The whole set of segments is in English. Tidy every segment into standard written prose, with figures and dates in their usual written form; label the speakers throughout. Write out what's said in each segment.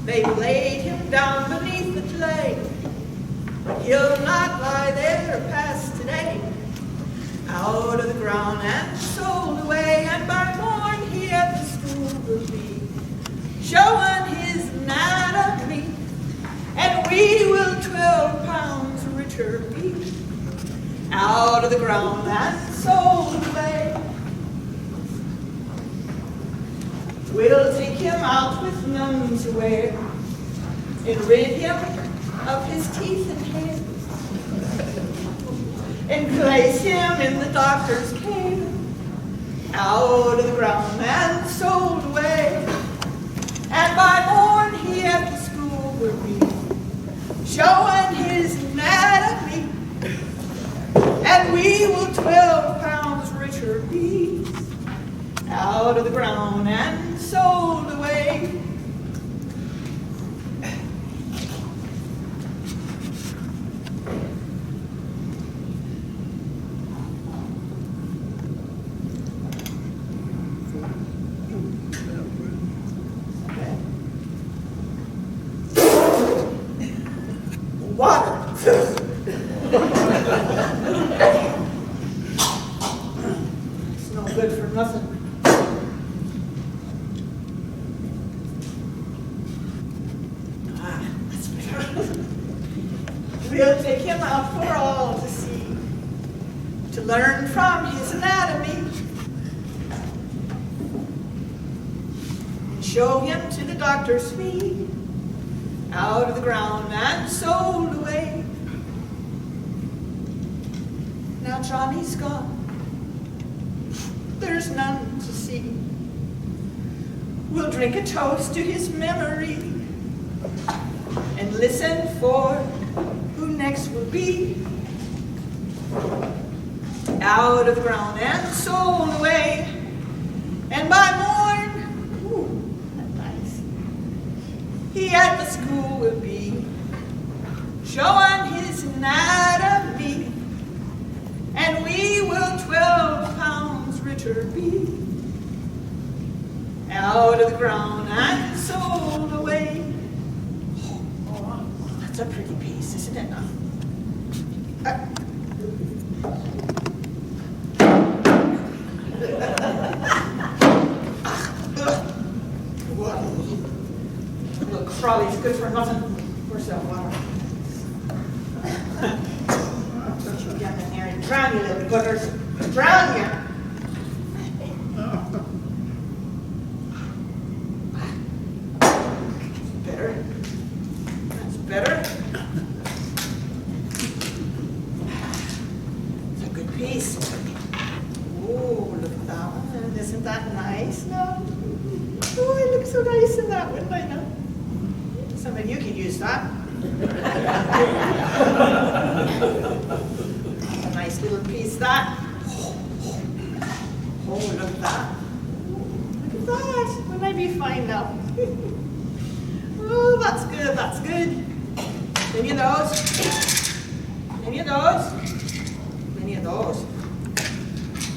Speaker 1: They laid him down beneath the clay, but he'll not lie there past today. Out of the ground and sold away, and by morn he at the school will be, showing his anatomy, and we will 12 pounds richer be. Out of the ground and sold away. We'll take him out with none to wear, and rid him of his teeth and hair, and place him in the doctor's care. Out of the ground and sold away, and by morn he at the school will be, showing his anatomy, and we will 12 pounds richer be. Out of the ground and sold away. Water. It's no good for nothing. We'll take him out for all to see, to learn from his anatomy, and show him to the doctor's fee. Out of the ground and sold away. Now Johnny's gone, there's none to see. We'll drink a toast to his memory, and listen for who next will be. Out of the ground and sold away, and by morn, ooh, that's nice, he at the school will be, showing his anatomy, and we will 12 pounds richer be. Out of the ground and sold away. Oh, that's a pretty piece, isn't it? Little Crawley's good for nothing. Where's that water? Don't you get in there and drown you little buggers. Drown you. Better. That's better. It's a good piece. Oh, look at that one. Isn't that nice? No. Oh, it looks so nice in that one, I know. Some of you could use that. A nice little piece, that. Oh, look at that. Look at that. Wouldn't I be fine now? Oh, that's good, that's good. Many of those. Many of those. Many of those.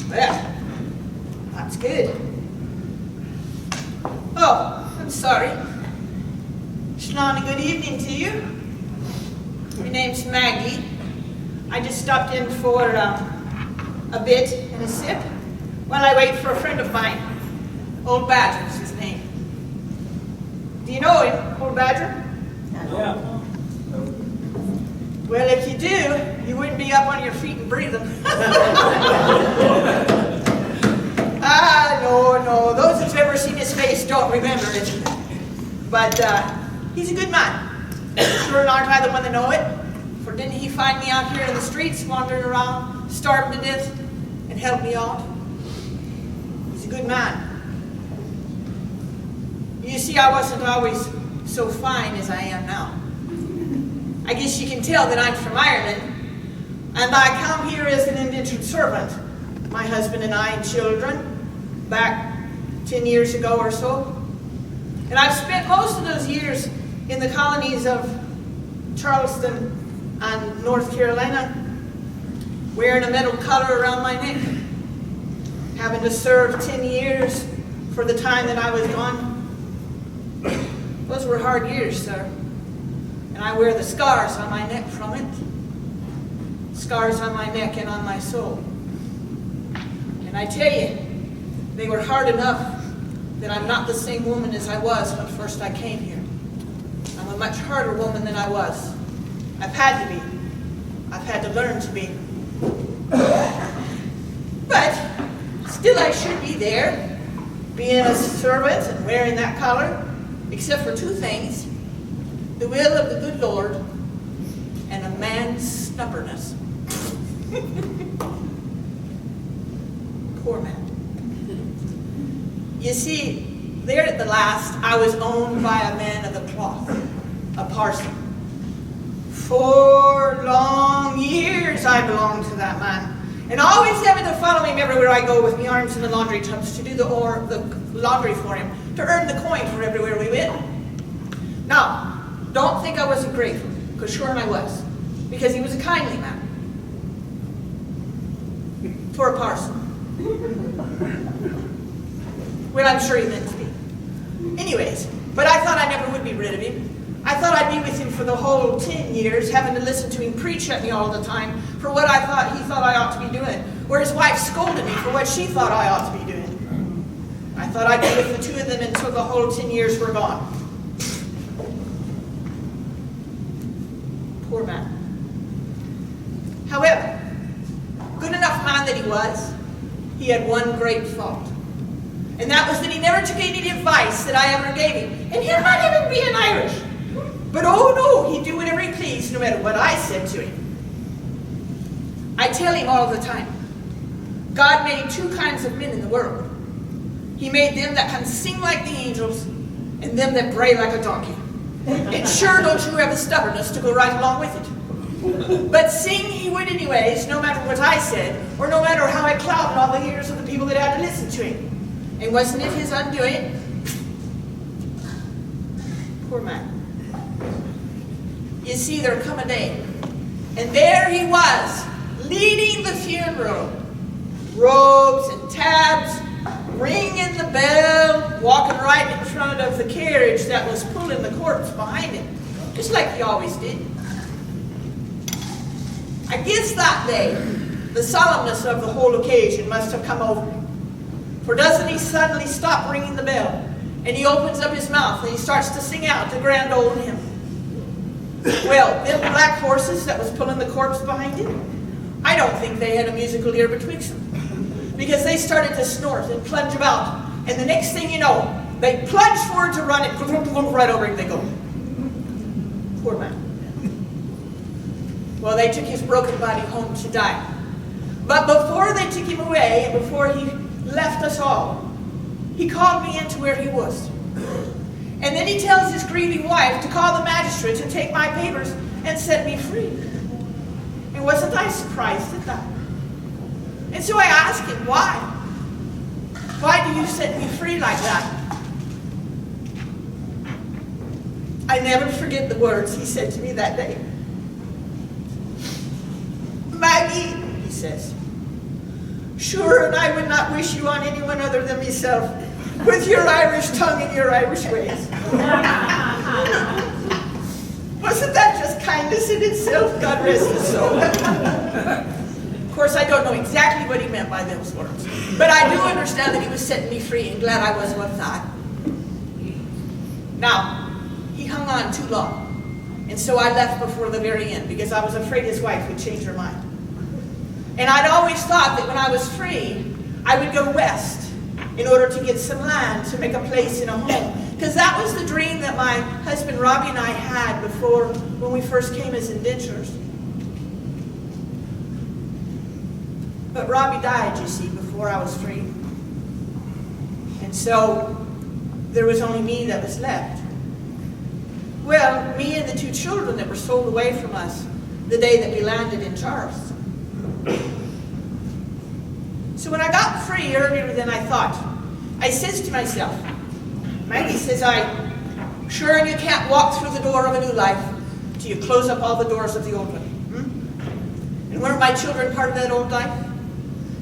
Speaker 1: Well, that's good. Oh, I'm sorry. Shalom, good evening to you. My name's Maggie. I just stopped in for a bit and a sip while I wait for a friend of mine. Old Badger's his name. Do you know him, Old Badger?
Speaker 2: Yeah.
Speaker 1: Well, if you do, you wouldn't be up on your feet and breathing. No. Those who've ever seen his face don't remember it. But he's a good man. Sure aren't I the one to know it? For didn't he find me out here in the streets, wandering around, starving to death, and help me out? He's a good man. You see, I wasn't always so fine as I am now. I guess you can tell that I'm from Ireland, and I come here as an indentured servant. My husband and I and children, back 10 years ago or so. And I've spent most of those years in the colonies of Charleston and North Carolina, wearing a metal collar around my neck, having to serve 10 years for the time that I was gone. Well, Those were hard years, sir. And I wear the scars on my neck from it. Scars on my neck and on my soul. And I tell you, they were hard enough that I'm not the same woman as I was when first I came here. I'm a much harder woman than I was. I've had to be. I've had to learn to be. But still I should be there, being a servant and wearing that collar, except for two things: the will of the good Lord and a man's stubbornness. Poor man. You see, there at the last, I was owned by a man of the cloth, a parson. 4 long years I belonged to that man, and always having to follow him everywhere I go with my arms in the laundry tubs to do the laundry for him, to earn the coin for everywhere we went. Now, don't think I wasn't grateful, because sure I was, because he was a kindly man. For a parson. Well, I'm sure he meant to be. Anyways, but I thought I never would be rid of him. I thought I'd be with him for the whole 10 years, having to listen to him preach at me all the time for what I thought he thought I ought to be doing, where his wife scolded me for what she thought I ought to be doing. I thought I'd be with the two of them until the whole 10 years were gone. Poor man. However, good enough man that he was, he had one great fault. And that was that he never took any advice that I ever gave him. And him not even being Irish. But oh no, he'd do whatever he pleased, no matter what I said to him. I tell him all the time, God made 2 kinds of men in the world. He made them that can sing like the angels, and them that bray like a donkey. And sure don't you have the stubbornness to go right along with it. But sing he would anyways, no matter what I said, or no matter how I clouded all the ears of the people that had to listen to him. And wasn't it his undoing? Poor man. You see, there come a day, and there he was, leading the funeral. Robes and tabs, ringing the bell, walking right in front of the carriage that was pulling the corpse behind him, just like he always did. I guess that day, the solemnness of the whole occasion must have come over him. For doesn't he suddenly stop ringing the bell, and he opens up his mouth, and he starts to sing out the grand old hymn. Well, them black horses that was pulling the corpse behind him, I don't think they had a musical ear betwixt them, because they started to snort and plunge about, and the next thing you know, they plunge forward to run, and right over him they go. Poor man. Well, they took his broken body home to die. But before they took him away, and before he left us all, he called me into where he was. And then he tells his grieving wife to call the magistrate and take my papers and set me free. And wasn't I surprised at that? And so I asked him, why? Why do you set me free like that? I never forget the words he said to me that day. Maggie, he says, sure, and I would not wish you on anyone other than myself, with your Irish tongue and your Irish ways. Wasn't that just kindness in itself? God rest his soul. Of course, I don't know exactly what he meant by those words, but I do understand that he was setting me free, and glad I was one thought. Now, he hung on too long, and so I left before the very end, because I was afraid his wife would change her mind. And I'd always thought that when I was free, I would go west in order to get some land to make a place in a home. Because that was the dream that my husband Robbie and I had before, when we first came as indentures. But Robbie died, you see, before I was free. And so there was only me that was left. Well, me and the 2 children that were sold away from us the day that we landed in Charles. So when I got free earlier than I thought, I says to myself, Maggie says, sure you can't walk through the door of a new life till you close up all the doors of the old one. And weren't my children part of that old life?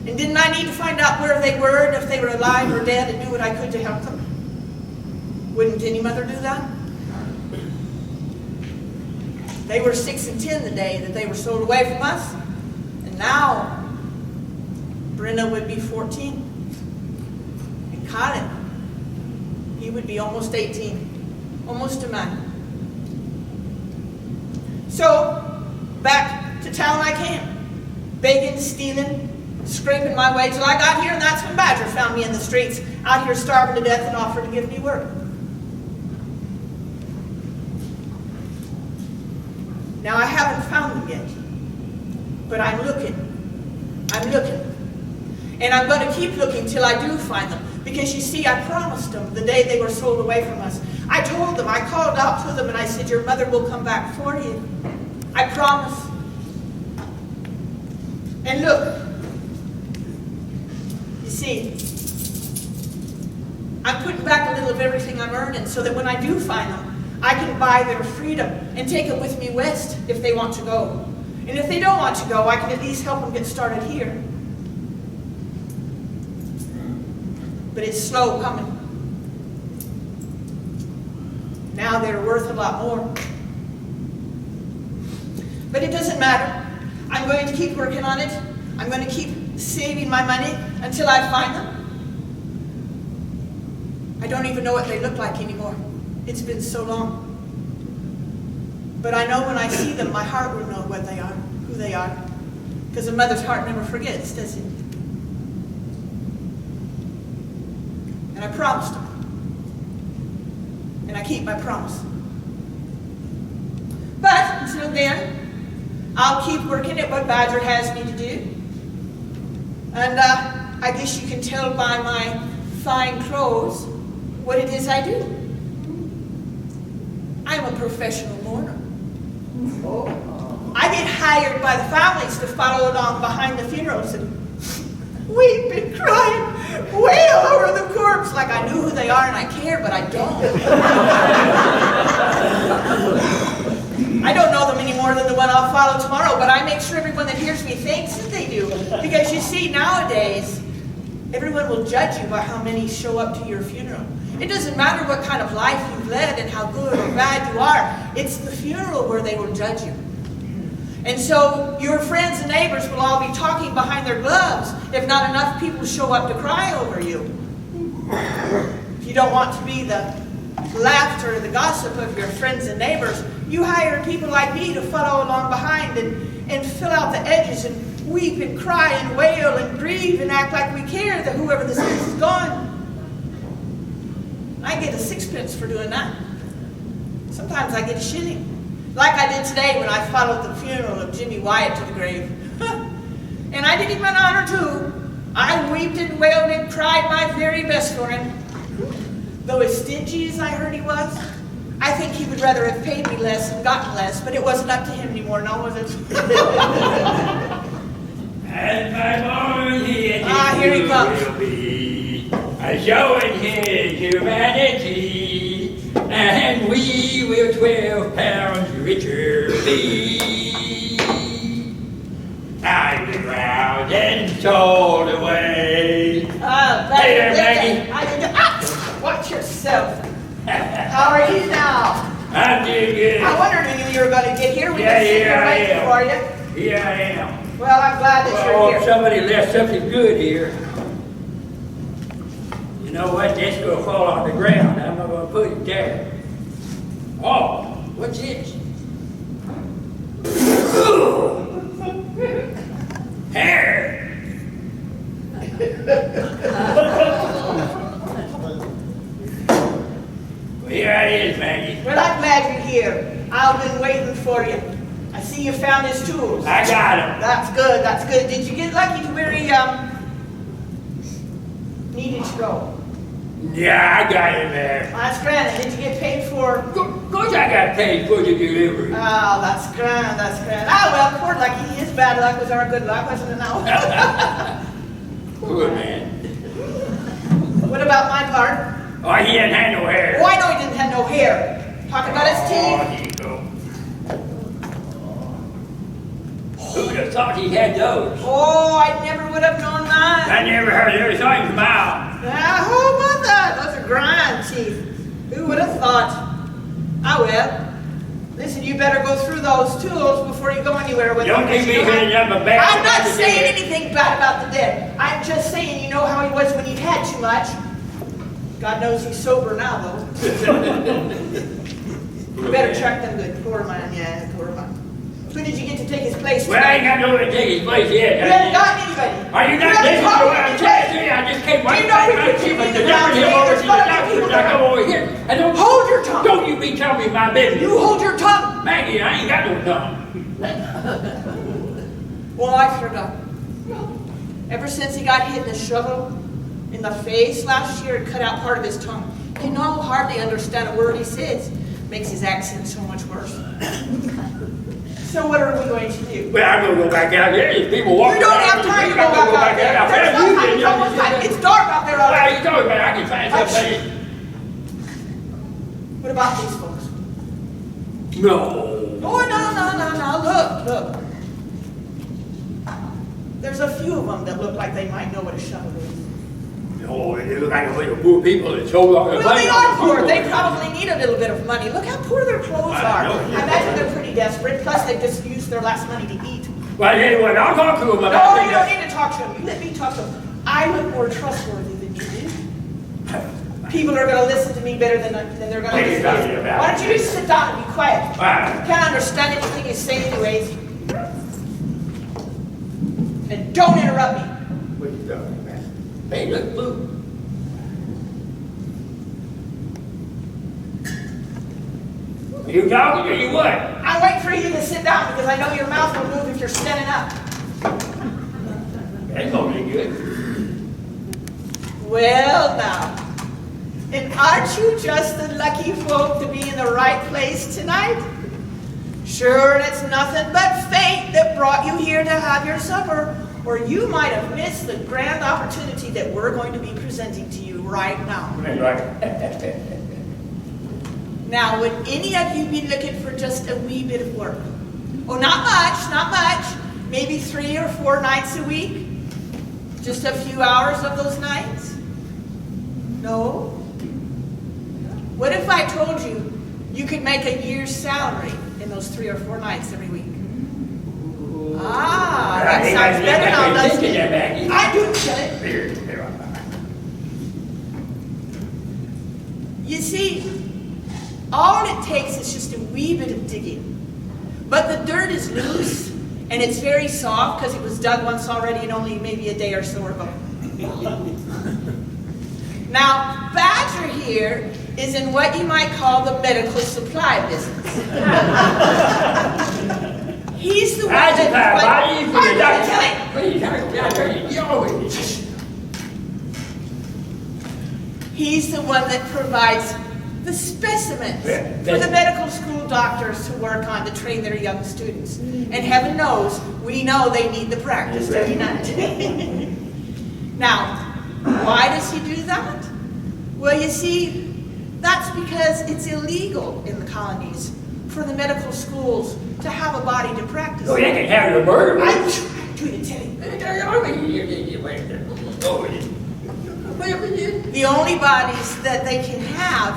Speaker 1: And didn't I need to find out where they were and if they were alive or dead and do what I could to help them? Wouldn't any mother do that? They were 6 and 10 the day that they were sold away from us. And now, Brenna would be 14. And Colin, he would be almost 18. Almost a man. So, back to town I came. Begging, stealing, scraping my way till I got here, and that's when Badger found me in the streets, out here starving to death and offered to give me work. Now, I haven't found them yet, but I'm looking. I'm looking. And I'm going to keep looking till I do find them. Because you see, I promised them the day they were sold away from us. I told them, I called out to them, and I said, your mother will come back for you. I promise. And look, you see, I'm putting back a little of everything I'm earning so that when I do find them, I can buy their freedom and take them with me west if they want to go. And if they don't want to go, I can at least help them get started here. But it's slow coming. Now they're worth a lot more. But it doesn't matter. I'm going to keep working on it. I'm going to keep saving my money until I find them. I don't even know what they look like anymore. It's been so long. But I know when I see them, my heart will know what they are, who they are. Because a mother's heart never forgets, does it? And I promised them. And I keep my promise. But until then, I'll keep working at what Badger has me to do. And I guess you can tell by my fine clothes what it is I do. I'm a professional mourner. I get hired by the families to follow along behind the funerals and weep and cry and wail over the corpse like I knew who they are and I care, but I don't. I don't know them any more than the one I'll follow tomorrow, but I make sure everyone that hears me thinks that they do. Because you see, nowadays, everyone will judge you by how many show up to your funeral. It doesn't matter what kind of life you've led and how good or bad you are. It's the funeral where they will judge you. And so your friends and neighbors will all be talking behind their gloves if not enough people show up to cry over you. If you don't want to be the laughter and the gossip of your friends and neighbors, you hire people like me to follow along behind and fill out the edges and weep and cry and wail and grieve and act like we care that whoever this is gone. I get a 6 pence for doing that. Sometimes I get a shilling. Like I did today when I followed the funeral of Jimmy Wyatt to the grave. And I did him an honor too. I wept and wailed and cried my very best for him. Though as stingy as I heard he was, I think he would rather have paid me less and gotten less, but it wasn't up to him anymore, no, was it?
Speaker 2: And my morning
Speaker 1: here he comes.
Speaker 2: Will be showing his humanity, and we will 12 pounds richer be. I've been round and sold away. Later, Maggie.
Speaker 1: Watch yourself. How are you now?
Speaker 2: I'm doing good.
Speaker 1: I wondered when you were going to get here. We
Speaker 2: Yeah,
Speaker 1: were sitting
Speaker 2: here I
Speaker 1: waiting
Speaker 2: am.
Speaker 1: for you.
Speaker 2: Here I am.
Speaker 1: Well, I'm glad that you're
Speaker 2: Oh,
Speaker 1: here.
Speaker 2: somebody left something good here. You know what? That's going to fall on the ground. I'm not going to put it there. Oh, what's this? Hair. Well, here it is, Maggie.
Speaker 1: Well, I'm glad you're here. I've been waiting for you. I see you found his tools.
Speaker 2: I got him.
Speaker 1: That's good, that's good. Did you get lucky to where he needed to go?
Speaker 2: Yeah, I got him there.
Speaker 1: That's grand. Did you get paid for?
Speaker 2: Of course I got paid for the delivery.
Speaker 1: Oh, that's grand, that's grand. Ah, well, poor lucky. His bad luck was our good luck, wasn't it now?
Speaker 2: Poor man.
Speaker 1: What about my part?
Speaker 2: Oh, he didn't have no hair.
Speaker 1: Oh, I know he didn't have no hair. Talking about his
Speaker 2: Oh,
Speaker 1: teeth.
Speaker 2: here you go. Who would have thought he had those?
Speaker 1: Oh, I never would have known that.
Speaker 2: I never heard everything from out.
Speaker 1: Ah, who about that? Those are grand teeth. Who would have thought? Ah, well. Listen, you better go through those tools before you go anywhere with
Speaker 2: Don't
Speaker 1: them.
Speaker 2: give me anything I'm a bad.
Speaker 1: I'm not saying anything bad about the dead. I'm just saying you know how he was when he had too much. God knows he's sober now, though. You better check them good. Poor man, yeah, poor man. Who did you get to take his place?
Speaker 2: Well, I ain't got nobody to take his place yet.
Speaker 1: You haven't gotten anybody.
Speaker 2: Are you not listening to what I'm telling you? I just came right back. I keep the difference here over to the doctor. I come over here. I don't
Speaker 1: hold your tongue.
Speaker 2: Don't you be telling me my business.
Speaker 1: You hold your tongue.
Speaker 2: Maggie, I ain't got no tongue.
Speaker 1: Well, I forgot. Ever since he got hit in the shovel in the face last year, it cut out part of his tongue. You know, hardly understand a word he says. Makes his accent so much worse. So what are we going to do?
Speaker 2: Well, I'm going to go back out there. There's people walking.
Speaker 1: You don't have time to go back out there. There's no time. It's almost time. It's dark out there already.
Speaker 2: What are you talking about? I can find something.
Speaker 1: What about these folks?
Speaker 2: No.
Speaker 1: Oh, no. Look. There's a few of them that look like they might know what a shovel is.
Speaker 2: No, they look like a bunch of poor people that sold off their
Speaker 1: Well, they are poor.
Speaker 2: people.
Speaker 1: They probably need a little bit of money. Look how poor their clothes are. I imagine they're pretty desperate. Plus, they just used their last money to eat.
Speaker 2: Well, anyway, I'll talk to them about
Speaker 1: No,
Speaker 2: it.
Speaker 1: you don't need to talk to them. You let me talk to them. I look more trustworthy than you do. People are going to listen to me better than they're going to listen to you. Why don't you just sit down and be quiet? You can't understand anything you say anyways. And don't interrupt me.
Speaker 2: What are you talking about? Hey, look, blue. Are you talking or you what?
Speaker 1: I wait for you to sit down because I know your mouth will move if you're standing up.
Speaker 2: That's only good.
Speaker 1: Well, now. And aren't you just the lucky folk to be in the right place tonight? Sure, and it's nothing but fate that brought you here to have your supper, or you might have missed the grand opportunity that we're going to be presenting to you right now.
Speaker 2: Right.
Speaker 1: Now, would any of you be looking for just a wee bit of work? Oh, not much. Maybe 3 or 4 nights a week? Just a few hours of those nights? No? What if I told you you could make a year's salary in those 3 or 4 nights every week? Ah, that sounds better now, doesn't it? I do get it. You see, all it takes is just a wee bit of digging. But the dirt is loose, and it's very soft because it was dug once already and only maybe a day or so ago. Now, Badger here is in what you might call the medical supply business. He's the one He's the one that provides the specimens for the medical school doctors to work on to train their young students. And heaven knows, we know they need the practice, do we not? Now, why does he do that? Well, you see, that's because it's illegal in the colonies for the medical schools to have a body to practice.
Speaker 2: Oh, they can have the murder.
Speaker 1: I'm trying to tell you. The only bodies that they can have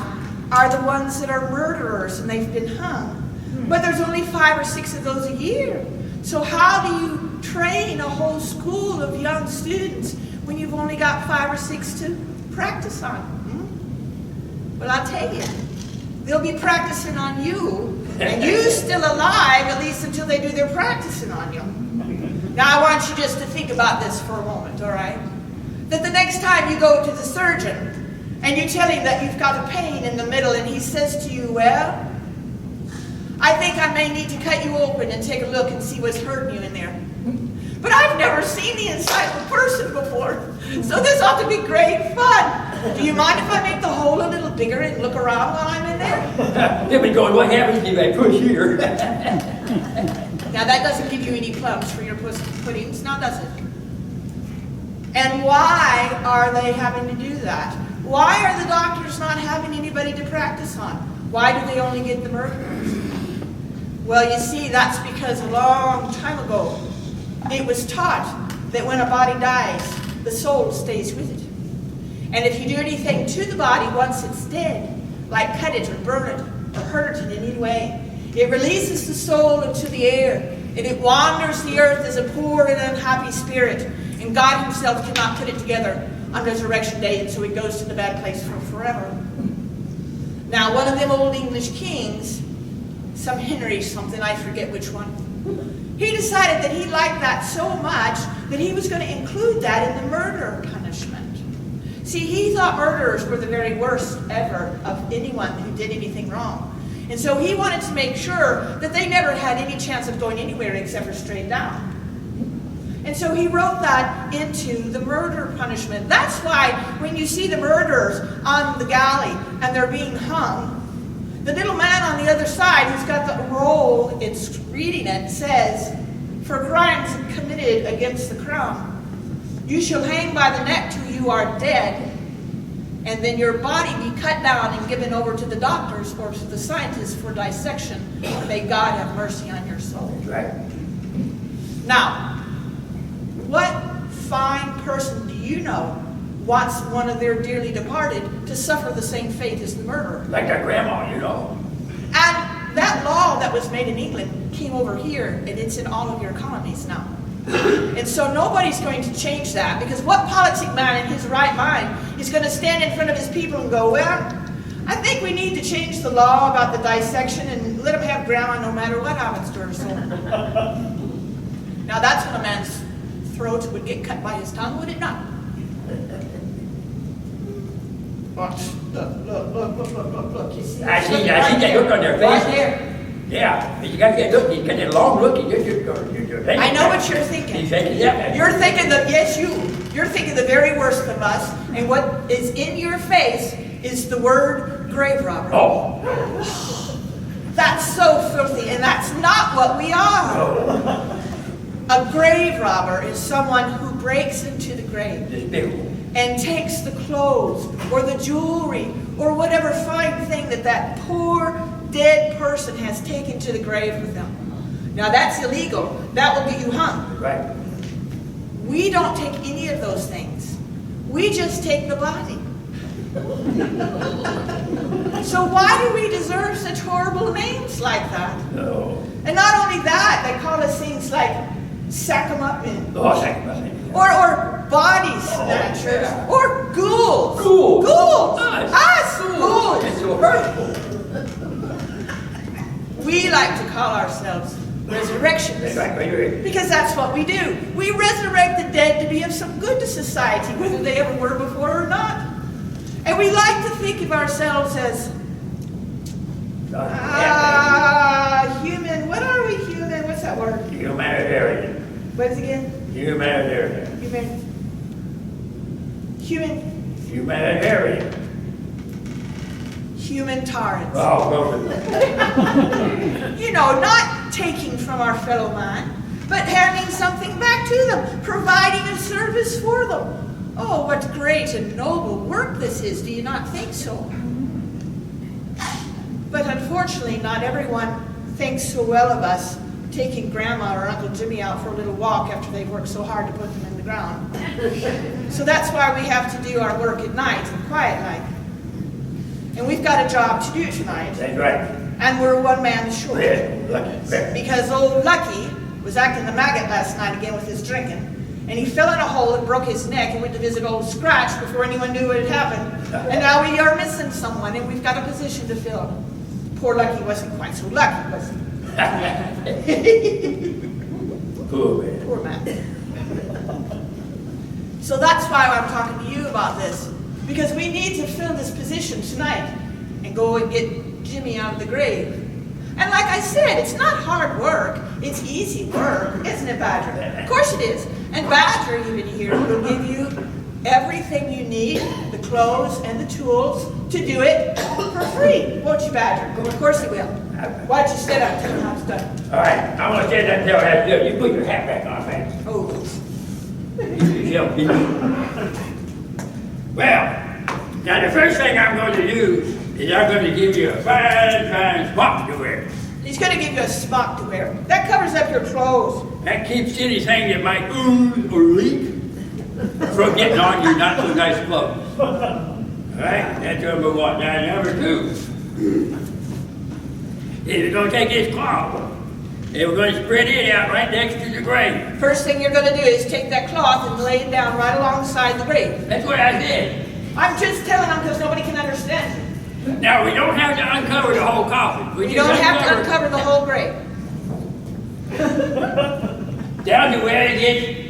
Speaker 1: are the ones that are murderers and they've been hung. But there's only 5 or 6 of those a year. So how do you train a whole school of young students when you've only got 5 or 6 to practice on? Well, I'll tell you, they'll be practicing on you, and you still alive, at least until they do their practicing on you. Now, I want you just to think about this for a moment, all right? That the next time you go to the surgeon, and you tell him that you've got a pain in the middle, and he says to you, well, I think I may need to cut you open and take a look and see what's hurting you in there. But I've never seen the inside of a person before, so this ought to be great fun. Do you mind if I make the hole a little bigger and look around while I'm in there?
Speaker 2: They'll be going, what happens if I push here?
Speaker 1: Now that doesn't give you any plums for your puddings, now does it? And why are they having to do that? Why are the doctors not having anybody to practice on? Why do they only get the murderers? Well, you see, that's because a long time ago, it was taught that when a body dies, the soul stays with it. And if you do anything to the body once it's dead, like cut it or burn it or hurt it in any way, It releases the soul into the air, and it wanders the earth as a poor and unhappy spirit. And God himself cannot put it together on Resurrection Day, and so it goes to the bad place for forever. Now, one of them old English kings, some Henry something, I forget which one, he decided that he liked that so much that he was going to include that in the murder punishment. See, he thought murderers were the very worst ever of anyone who did anything wrong. And so he wanted to make sure that they never had any chance of going anywhere except for straight down. And so he wrote that into the murder punishment. That's why when you see the murderers on the galley and they're being hung, the little man on the other side who's got the roll, it's reading it, says, "For crimes committed against the crown, you shall hang by the neck till you are dead, and then your body be cut down and given over to the doctors or to the scientists for dissection. May God have mercy on your soul."
Speaker 2: That's right.
Speaker 1: Now, what fine person do you know wants one of their dearly departed to suffer the same fate as the murderer?
Speaker 2: Like our grandma, you know.
Speaker 1: And that law that was made in England came over here, and it's in all of your colonies now. And so nobody's going to change that, because what politic man in his right mind is going to stand in front of his people and go, "Well, I think we need to change the law about the dissection and let them have grandma no matter what happens to her soul." Now that's when a man's throat would get cut by his tongue, would it not? Watch. Look. You see?
Speaker 2: I see that look on their face.
Speaker 1: Right there.
Speaker 2: Yeah, but you got to get look. You got that long look. You're
Speaker 1: I know what you're thinking.
Speaker 2: You thinking, yeah.
Speaker 1: You're thinking you're thinking the very worst of us, and what is in your face is the word grave robber.
Speaker 2: Oh.
Speaker 1: That's so filthy, and that's not what we are.
Speaker 2: Oh.
Speaker 1: A grave robber is someone who breaks into the grave
Speaker 2: This big one.
Speaker 1: and takes the clothes or the jewelry or whatever fine thing that poor dead person has taken to the grave with them. Now that's illegal. That will get you hung.
Speaker 2: Right.
Speaker 1: We don't take any of those things. We just take the body. So why do we deserve such horrible names like that?
Speaker 2: No.
Speaker 1: And not only that, they call us things like sack 'em up men.
Speaker 2: Oh, thank you.
Speaker 1: Or body snatchers.
Speaker 2: Yeah.
Speaker 1: Or ghouls.
Speaker 2: Ghouls.
Speaker 1: Ghouls.
Speaker 2: Nice.
Speaker 1: Us ghouls.
Speaker 2: It's so hurtful.
Speaker 1: We like to call ourselves resurrectionists.
Speaker 2: That's right.
Speaker 1: Because that's what we do. We resurrect the dead to be of some good to society, whether they ever were before or not. And we like to think of ourselves as human. What are we human? What's that word?
Speaker 2: Humanitarian.
Speaker 1: What is it again?
Speaker 2: Humanitarian. Humanitarian.
Speaker 1: Human tyrants.
Speaker 2: Oh, go
Speaker 1: You know, not taking from our fellow man, but handing something back to them, providing a service for them. Oh, what great and noble work this is, do you not think so? But unfortunately, not everyone thinks so well of us taking Grandma or Uncle Jimmy out for a little walk after they've worked so hard to put them in the ground. So that's why we have to do our work at night and quiet night. And we've got a job to do tonight.
Speaker 2: That's right.
Speaker 1: And we're one man short.
Speaker 2: Yeah, lucky.
Speaker 1: Because old Lucky was acting the maggot last night again with his drinking. And he fell in a hole and broke his neck and went to visit old Scratch before anyone knew what had happened. And now we are missing someone, and we've got a position to fill. Poor Lucky wasn't quite so lucky, was he?
Speaker 2: Poor man.
Speaker 1: Poor man. So that's why I'm talking to you about this. Because we need to fill this position tonight and go and get Jimmy out of the grave. And like I said, it's not hard work. It's easy work, isn't it, Badger? Of course it is. And Badger, even here, will give you everything you need, the clothes and the tools, to do it for free. Won't you, Badger? Of course he will. Why don't you sit up until I'm done?
Speaker 2: All right, I'm going to stand up until I have to do it. You put your hat back on, man.
Speaker 1: Oh.
Speaker 2: Well, now the first thing I'm going to do is I'm going to give you a fine smock to wear.
Speaker 1: He's going to give you a smock to wear. That covers up your clothes.
Speaker 2: That keeps anything that might ooze or leak from getting on your not so nice clothes. All right, that's number one. Now, number two, is we're going to take this cloth and we're going to spread it out right next to the grave.
Speaker 1: First thing you're going to do is take that cloth and lay it down right alongside the grave.
Speaker 2: That's what I said.
Speaker 1: I'm just telling them because nobody can understand you.
Speaker 2: Now, we don't have to uncover the whole coffin.
Speaker 1: You don't have to uncover the whole grave.
Speaker 2: Down to where it gets.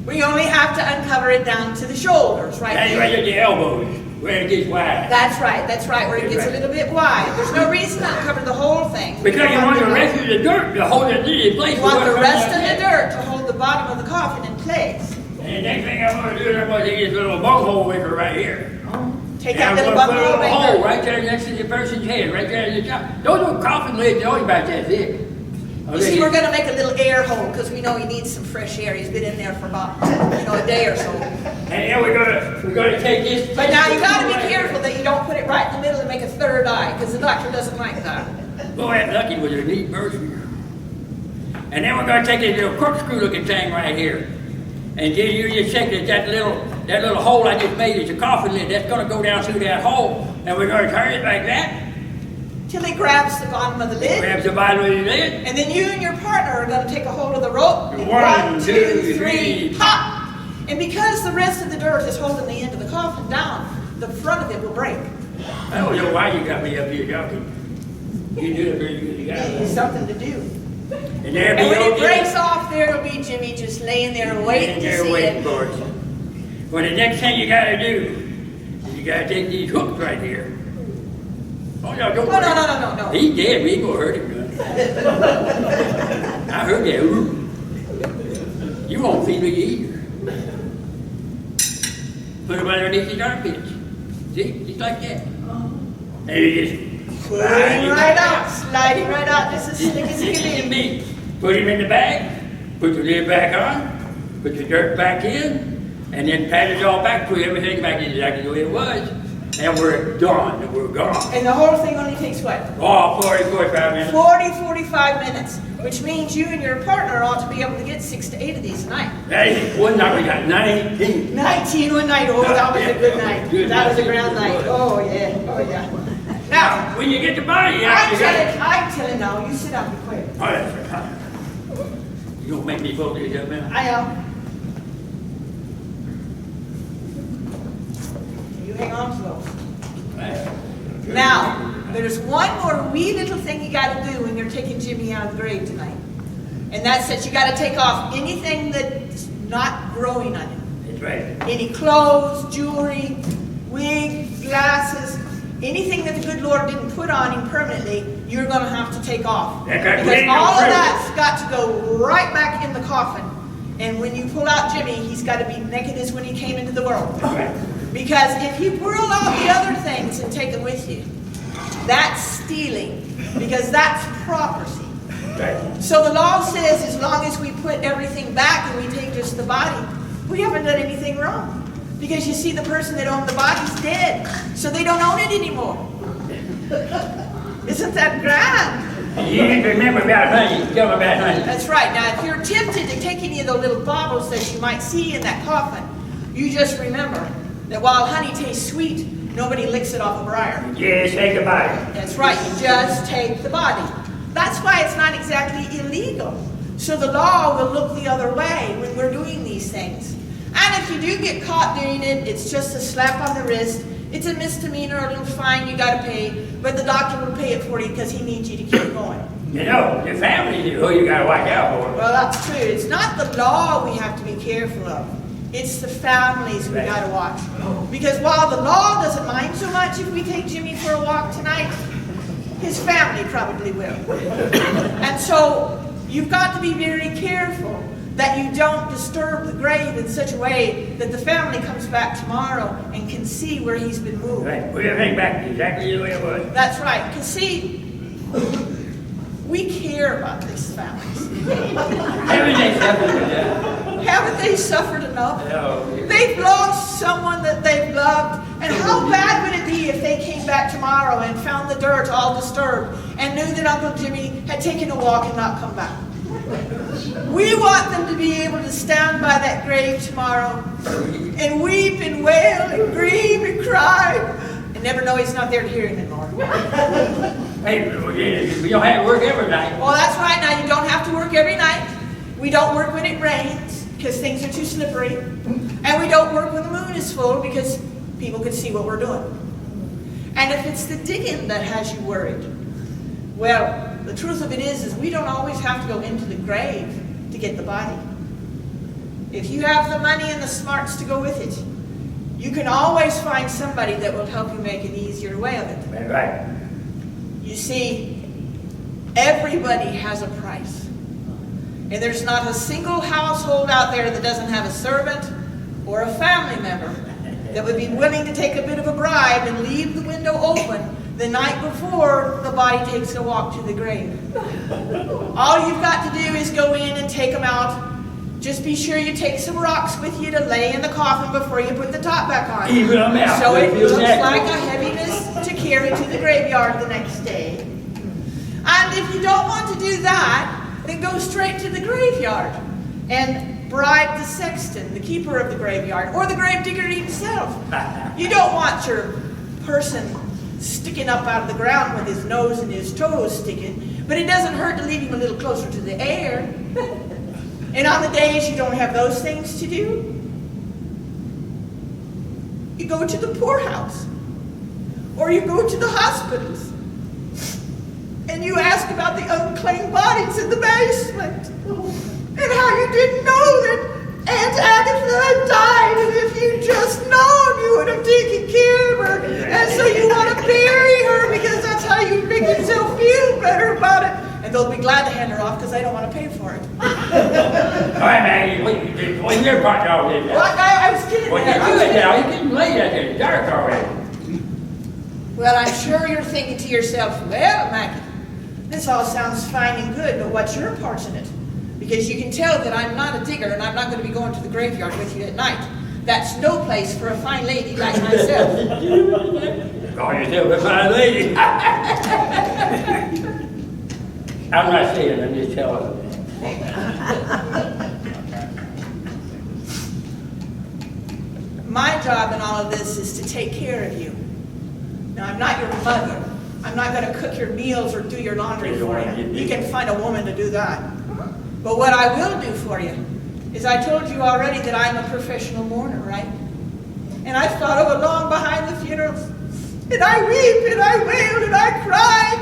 Speaker 1: We only have to uncover it down to the shoulders, right
Speaker 2: That's
Speaker 1: there.
Speaker 2: right at the elbows, where it gets wide.
Speaker 1: That's right, where it gets a little bit wide. There's no reason to uncover the whole thing.
Speaker 2: Because you want the rest of the dirt to hold it in place.
Speaker 1: You want the rest of the dirt to hold the bottom of the coffin in place.
Speaker 2: And the next thing I'm going to do is I'm going to take this little bunghole maker right here.
Speaker 1: Take
Speaker 2: And
Speaker 1: that little
Speaker 2: I'm gonna
Speaker 1: bunghole
Speaker 2: put a hole
Speaker 1: maker.
Speaker 2: right there next to the person's head, right there at the top. Those are coffin lids, they're only about that thick.
Speaker 1: You see, we're going to make a little air hole because we know he needs some fresh air. He's been in there for about, a day or so.
Speaker 2: And then we're gonna take this.
Speaker 1: But now you got to be careful that you don't put it right in the middle and make a third eye because the doctor doesn't like that.
Speaker 2: Boy, that lucky was a neat version. And then we're gonna take this little corkscrew looking thing right here. And then you just check that little hole I just made is a coffin lid. That's gonna go down through that hole. And we're gonna turn it like that.
Speaker 1: Till he grabs the bottom of the lid.
Speaker 2: Grabs the bottom of the lid.
Speaker 1: And then you and your partner are going to take a hold of the rope. And
Speaker 2: 1, 2, 3,
Speaker 1: pop! And because the rest of the dirt is holding the end of the coffin down, the front of it will break.
Speaker 2: I don't know why you got me up here talking. You do it very good. You got it.
Speaker 1: It's something to do.
Speaker 2: And
Speaker 1: And when it breaks off, there'll be Jimmy just laying there waiting to see
Speaker 2: waiting
Speaker 1: it.
Speaker 2: for it. Well, the next thing you gotta do is you gotta take these hooks right here. Oh, no, don't worry.
Speaker 1: No.
Speaker 2: He's dead. We ain't gonna hurt him none. I heard that. Ooh. You won't feel it either. Put them underneath his armpits. See? Just like that. And you just
Speaker 1: Sliding right out, just as slick as he can be.
Speaker 2: Put him in the bag, put the lid back on, put the dirt back in, and then pat it all back, put everything back exactly the way it was, and we're done, and we're gone.
Speaker 1: And the whole thing only takes what?
Speaker 2: Oh, 40, 45 minutes.
Speaker 1: 45 minutes, which means you and your partner ought to be able to get 6 to 8 of these a night.
Speaker 2: That is one night we got 19.
Speaker 1: 19 one night. Oh, that was a good night. That was a grand night. Oh, yeah. Now,
Speaker 2: When you get the body out,
Speaker 1: I'm telling now, you sit down and be quiet.
Speaker 2: Oh, that's right. You don't make me fold this up, man.
Speaker 1: I am. You hang on to those. Now, there's one more wee little thing you got to do when you're taking Jimmy out of the grave tonight. And that's that you got to take off anything that's not growing on him.
Speaker 2: That's right.
Speaker 1: Any clothes, jewelry, wig, glasses, anything that the good Lord didn't put on him permanently, you're going to have to take off.
Speaker 2: Because
Speaker 1: all of that's got to go right back in the coffin. And when you pull out Jimmy, he's got to be naked as when he came into the world.
Speaker 2: Right.
Speaker 1: Because if you pull out the other things and take them with you, that's stealing. Because that's property.
Speaker 2: Right.
Speaker 1: So the law says as long as we put everything back and we take just the body, we haven't done anything wrong. Because you see, the person that owned the body's dead, so they don't own it anymore. Isn't that grand?
Speaker 2: You need to remember about honey. Tell me about honey.
Speaker 1: That's right. Now, if you're tempted to take any of the little baubles that you might see in that coffin, you just remember that while honey tastes sweet, nobody licks it off a briar.
Speaker 2: Just take the body.
Speaker 1: That's right. You just take the body. That's why it's not exactly illegal. So the law will look the other way when we're doing these things. And if you do get caught doing it, it's just a slap on the wrist. It's a misdemeanor, a little fine you got to pay, but the doctor will pay it for you because he needs you to keep going.
Speaker 2: You know, your family is who you got to watch out for.
Speaker 1: Well, that's true. It's not the law we have to be careful of. It's the families we got to watch. Because while the law doesn't mind so much if we take Jimmy for a walk tonight, his family probably will. And so you've got to be very careful that you don't disturb the grave in such a way that the family comes back tomorrow and can see where he's been moved.
Speaker 2: Right. Put everything back exactly the way it was.
Speaker 1: That's right. Because see, we care about these families.
Speaker 2: Everything's happening with that.
Speaker 1: Haven't they suffered enough?
Speaker 2: No.
Speaker 1: They've lost someone that they've loved. And how bad would it be if they came back tomorrow and found the dirt all disturbed and knew that Uncle Jimmy had taken a walk and not come back? We want them to be able to stand by that grave tomorrow and weep and wail and grieve and cry and never know he's not there to hear him anymore.
Speaker 2: And Hey, we don't have to work every night.
Speaker 1: Well, that's right. Now, you don't have to work every night. We don't work when it rains because things are too slippery. And we don't work when the moon is full because people can see what we're doing. And if it's the digging that has you worried, well, the truth of it is we don't always have to go into the grave to get the body. If you have the money and the smarts to go with it, you can always find somebody that will help you make an easier way of it.
Speaker 2: That's right.
Speaker 1: You see, everybody has a price. And there's not a single household out there that doesn't have a servant or a family member that would be willing to take a bit of a bribe and leave the window open the night before the body takes a walk to the grave. All you've got to do is go in and take them out. Just be sure you take some rocks with you to lay in the coffin before you put the top back on.
Speaker 2: Even them out.
Speaker 1: So it looks like a heaviness to carry to the graveyard the next day. And if you don't want to do that, then go straight to the graveyard and bribe the sexton, the keeper of the graveyard, or the gravedigger himself. You don't want your person sticking up out of the ground with his nose and his toes sticking, but it doesn't hurt to leave him a little closer to the air. And on the days you don't have those things to do, you go to the poorhouse, or you go to the hospitals, and you ask about the unclaimed bodies in the basement, and how you didn't know that Aunt Agatha had died, and if you'd just known, you would have taken care of her, and so you want to bury her because that's how you make yourself feel better about it. And they'll be glad to hand her off because they don't want to pay for it.
Speaker 2: All right, Maggie, what's your part of this?
Speaker 1: Well, I was kidding.
Speaker 2: What you doing now? It's getting late out there. It's dark already.
Speaker 1: Well, I'm sure you're thinking to yourself, well, Maggie, this all sounds fine and good, but what's your part in it? Because you can tell that I'm not a digger and I'm not going to be going to the graveyard with you at night. That's no place for a fine lady like myself.
Speaker 2: Call yourself a fine lady. I'm not saying, I'm just telling you.
Speaker 1: My job in all of this is to take care of you. Now, I'm not your mother. I'm not going to cook your meals or do your laundry for you. You can find a woman to do that. But what I will do for you is I told you already that I'm a professional mourner, right? And I follow along behind the funerals. And I weep and I wail and I cry.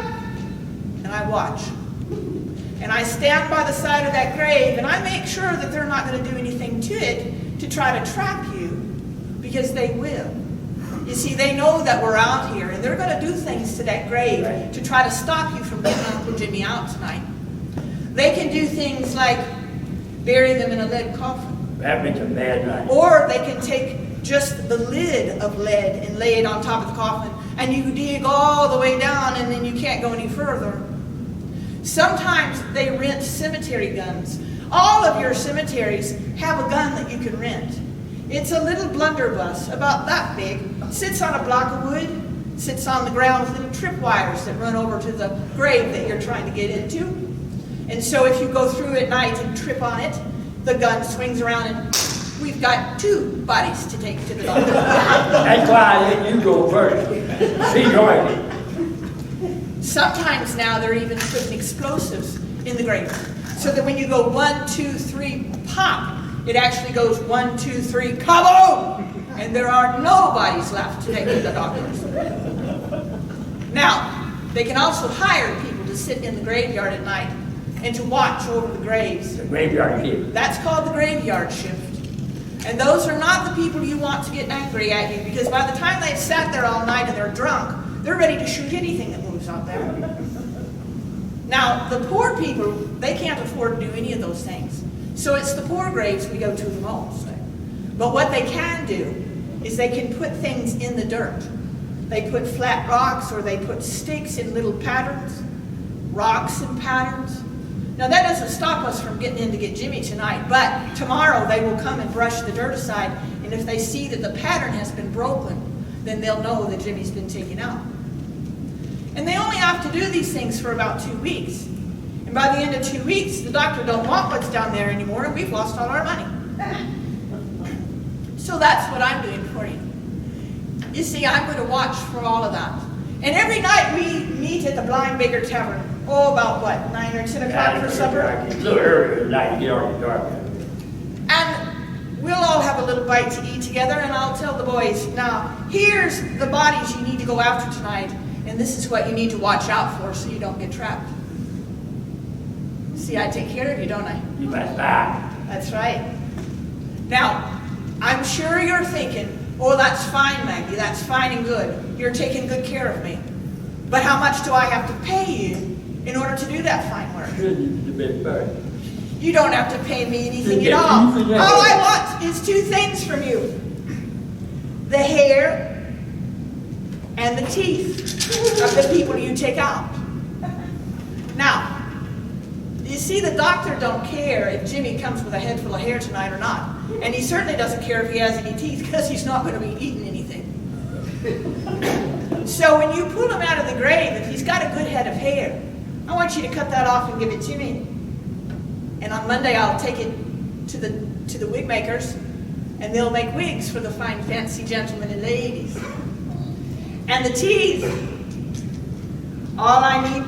Speaker 1: And I watch. And I stand by the side of that grave and I make sure that they're not going to do anything to it to try to trap you, because they will. You see, they know that we're out here and they're going to do things to that grave to try to stop you from getting Uncle Jimmy out tonight. They can do things like bury them in a lead coffin.
Speaker 2: That makes a bad night.
Speaker 1: Or they can take just the lid of lead and lay it on top of the coffin, and you dig all the way down and then you can't go any further. Sometimes they rent cemetery guns. All of your cemeteries have a gun that you can rent. It's a little blunderbuss, about that big, sits on a block of wood, sits on the ground with little tripwires that run over to the grave that you're trying to get into. And so if you go through at night and trip on it, the gun swings around and we've got 2 bodies to take to the doctor.
Speaker 2: That's why I let you go first. Be going.
Speaker 1: Sometimes now they're even putting explosives in the grave, so that when you go 1, 2, 3, pop, it actually goes 1, 2, 3, kaboom! And there are no bodies left to take to the doctors. Now, they can also hire people to sit in the graveyard at night and to watch over the graves.
Speaker 2: The graveyard shift.
Speaker 1: That's called the graveyard shift. And those are not the people you want to get angry at you, because by the time they've sat there all night and they're drunk, they're ready to shoot anything that moves out there. Now, the poor people, they can't afford to do any of those things. So it's the poor graves we go to the most. But what they can do is they can put things in the dirt. They put flat rocks, or they put sticks in little patterns, rocks and patterns. Now, that doesn't stop us from getting in to get Jimmy tonight, but tomorrow they will come and brush the dirt aside, and if they see that the pattern has been broken, then they'll know that Jimmy's been taken out. And they only have to do these things for about 2 weeks. And by the end of 2 weeks, the doctor don't want what's down there anymore, and we've lost all our money. So that's what I'm doing for you. You see, I'm going to watch for all of that. And And every night we meet at the Blind Beggar Tavern. Oh, about what, 9 or 10 o'clock for supper?
Speaker 2: A little earlier tonight to get already dark.
Speaker 1: And we'll all have a little bite to eat together, and I'll tell the boys, now, here's the bodies you need to go after tonight, and this is what you need to watch out for so you don't get trapped. See, I take care of you, don't I?
Speaker 2: You must die.
Speaker 1: That's right. Now, I'm sure you're thinking, oh, that's fine, Maggie, that's fine and good. You're taking good care of me. But how much do I have to pay you in order to do that fine work? You don't have to pay me anything at all. All I want is 2 things from you. The hair and the teeth of the people you take out. Now, you see, the doctor don't care if Jimmy comes with a head full of hair tonight or not. And he certainly doesn't care if he has any teeth, because he's not going to be eating anything. So when you pull him out of the grave, if he's got a good head of hair, I want you to cut that off and give it to me. And on Monday I'll take it to the wig makers, and they'll make wigs for the fine fancy gentlemen and ladies. And the teeth, all I need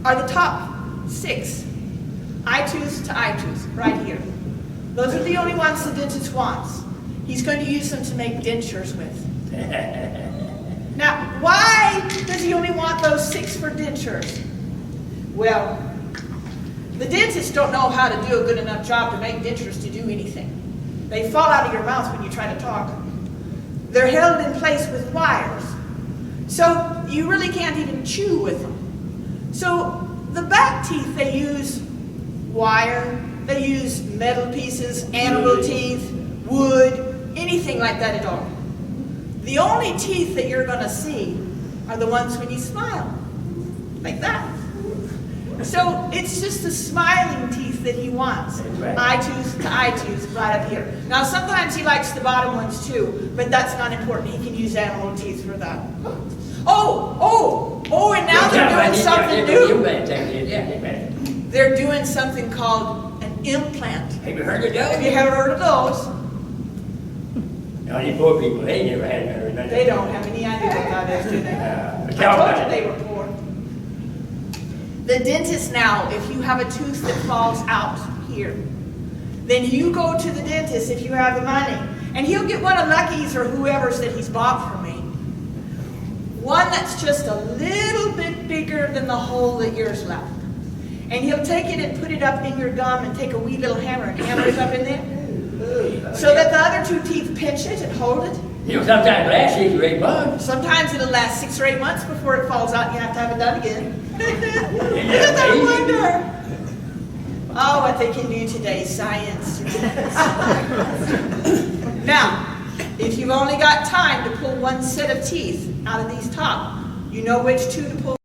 Speaker 1: are the top 6. Eye tooth to eye tooth, right here. Those are the only ones the dentist wants. He's going to use them to make dentures with. Now, why does he only want those 6 for dentures? Well, the dentists don't know how to do a good enough job to make dentures to do anything. They fall out of your mouth when you try to talk. They're held in place with wires. So you really can't even chew with them. So the back teeth, they use wire, they use metal pieces, animal teeth, wood, anything like that at all. The only teeth that you're going to see are the ones when you smile, like that. So it's just the smiling teeth that he wants. Eye tooth to eye tooth, right up here. Now sometimes he likes the bottom ones too, but that's not important. He can use animal teeth for that. Oh, and now they're doing something new. They're doing something called an implant.
Speaker 2: Have you heard of those?
Speaker 1: Have you ever heard of those?
Speaker 2: No, these poor people, they never had heard of that.
Speaker 1: They don't have any idea what that is, do they? I told you they were poor. The dentist now, if you have a tooth that falls out here, then you go to the dentist if you have the money, and he'll get one of Lucky's or whoever's that he's bought for me. One that's just a little bit bigger than the hole that yours left. And he'll take it and put it up in your gum and take a wee little hammer and hammer it up in there. So that the other 2 teeth pinch it and hold it.
Speaker 2: You know, sometimes it lasts 6 or 8 months.
Speaker 1: Sometimes it'll last 6 or 8 months before it falls out and you have to have it done again. Isn't that wonder? Oh, what they can do today, science. Now, if you've only got time to pull 1 set of teeth out of these top, you know which 2 to pull.